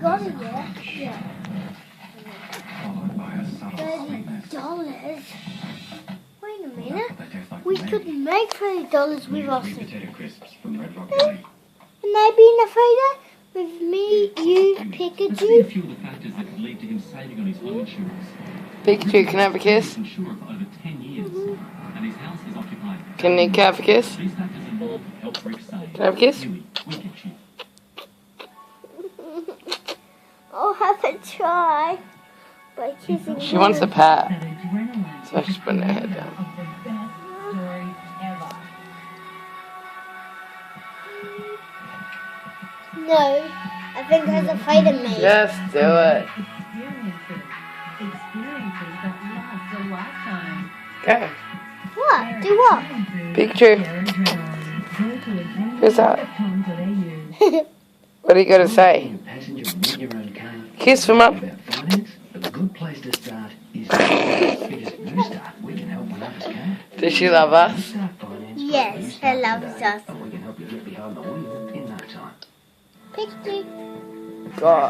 got it yet. Yeah. $30. Wait a minute. We could make $30 with us. And maybe in a photo with me, you, Pikachu. Pikachu, can I have a kiss? Can Nick have a kiss? Can I have a kiss? I'll have a try by kissing She wants a pat, so she's putting her head down. No, I think there's a fight in me. Just do it. Okay. What? Do what? Pikachu. Who's that? What are you going to say? Kiss from up. Does she love us? Yes, she loves us. Pikachu. God.